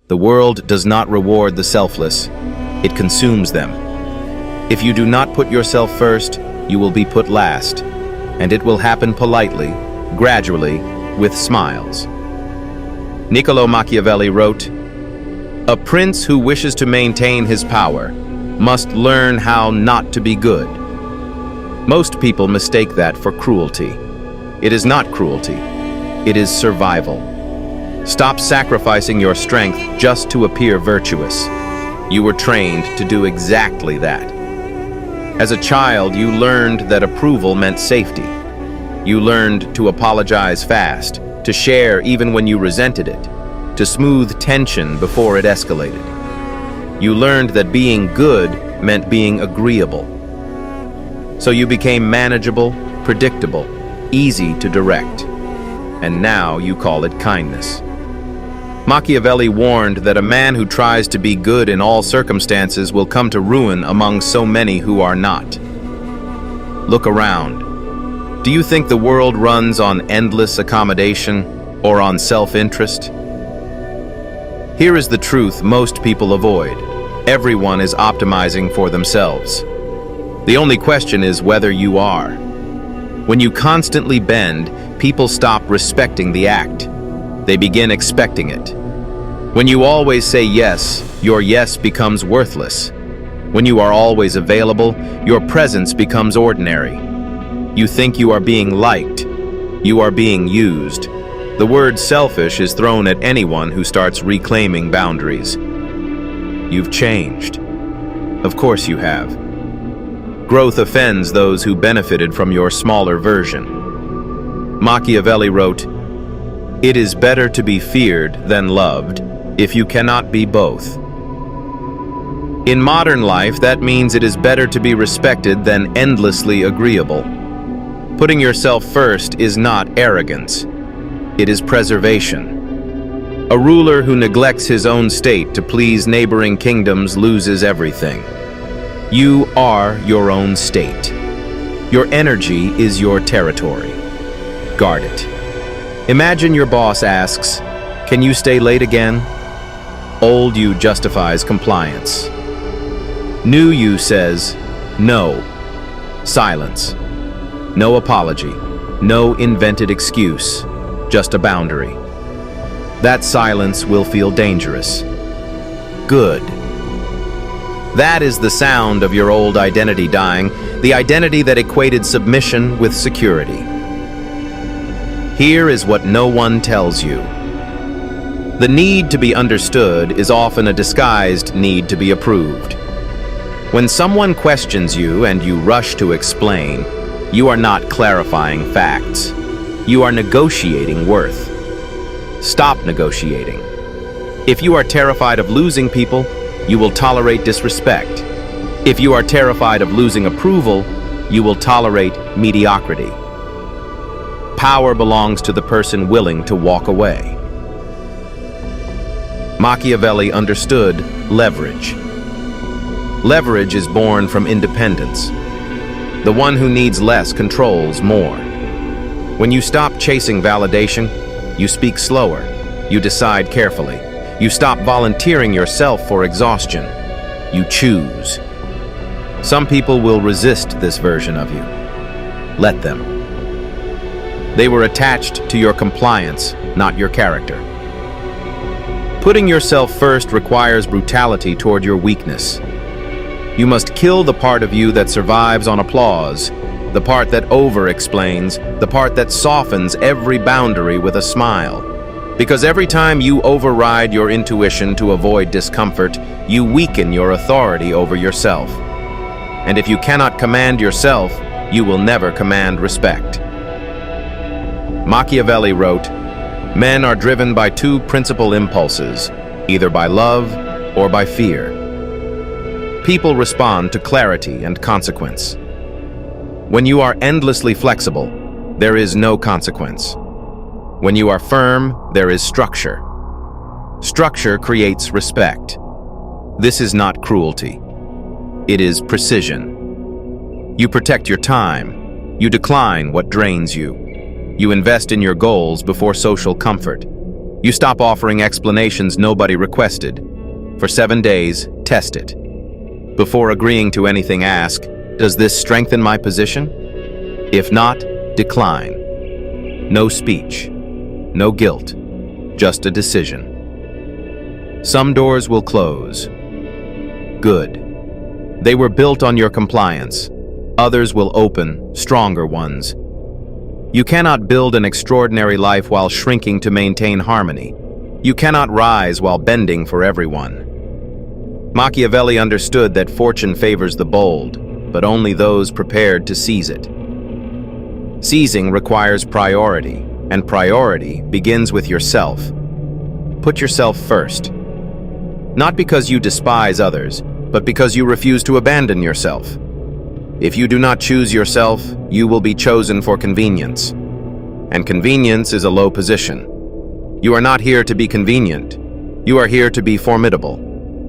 The world does not reward the selfless, it consumes them. If you do not put yourself first, you will be put last, and it will happen politely, gradually, with smiles. Niccolò Machiavelli wrote, "A prince who wishes to maintain his power must learn how not to be good." Most people mistake that for cruelty. It is not cruelty. It is survival. Stop sacrificing your strength just to appear virtuous. You were trained to do exactly that. As a child, you learned that approval meant safety. You learned to apologize fast, to share even when you resented it, to smooth tension before it escalated. You learned that being good meant being agreeable. So you became manageable, predictable, easy to direct. And now you call it kindness. Machiavelli warned that a man who tries to be good in all circumstances will come to ruin among so many who are not. Look around. Do you think the world runs on endless accommodation or on self-interest? Here is the truth most people avoid. Everyone is optimizing for themselves. The only question is whether you are. When you constantly bend, people stop respecting the act. They begin expecting it. When you always say yes, your yes becomes worthless. When you are always available, your presence becomes ordinary. You think you are being liked. You are being used. The word selfish is thrown at anyone who starts reclaiming boundaries. You've changed. Of course you have. Growth offends those who benefited from your smaller version. Machiavelli wrote, "It is better to be feared than loved if you cannot be both." In modern life, that means it is better to be respected than endlessly agreeable. Putting yourself first is not arrogance. It is preservation. A ruler who neglects his own state to please neighboring kingdoms loses everything. You are your own state. Your energy is your territory. Guard it. Imagine your boss asks, "Can you stay late again?" Old you justifies compliance. New you says, "No." Silence. No apology. No invented excuse. Just a boundary. That silence will feel dangerous. Good. That is the sound of your old identity dying, the identity that equated submission with security. Here is what no one tells you. The need to be understood is often a disguised need to be approved. When someone questions you and you rush to explain, you are not clarifying facts. You are negotiating worth. Stop negotiating. If you are terrified of losing people, you will tolerate disrespect. If you are terrified of losing approval, you will tolerate mediocrity. Power belongs to the person willing to walk away. Machiavelli understood leverage. Leverage is born from independence. The one who needs less controls more. When you stop chasing validation, you speak slower. You decide carefully. You stop volunteering yourself for exhaustion. You choose. Some people will resist this version of you. Let them. They were attached to your compliance, not your character. Putting yourself first requires brutality toward your weakness. You must kill the part of you that survives on applause, the part that over-explains, the part that softens every boundary with a smile. Because every time you override your intuition to avoid discomfort, you weaken your authority over yourself. And if you cannot command yourself, you will never command respect. Machiavelli wrote, "Men are driven by two principal impulses, either by love or by fear." People respond to clarity and consequence. When you are endlessly flexible, there is no consequence. When you are firm, there is structure. Structure creates respect. This is not cruelty. It is precision. You protect your time. You decline what drains you. You invest in your goals before social comfort. You stop offering explanations nobody requested. For 7 days, test it. Before agreeing to anything, ask, does this strengthen my position? If not, decline. No speech, no guilt, just a decision. Some doors will close. Good. They were built on your compliance. Others will open, stronger ones. You cannot build an extraordinary life while shrinking to maintain harmony. You cannot rise while bending for everyone. Machiavelli understood that fortune favors the bold, but only those prepared to seize it. Seizing requires priority, and priority begins with yourself. Put yourself first. Not because you despise others, but because you refuse to abandon yourself. If you do not choose yourself, you will be chosen for convenience. And convenience is a low position. You are not here to be convenient. You are here to be formidable.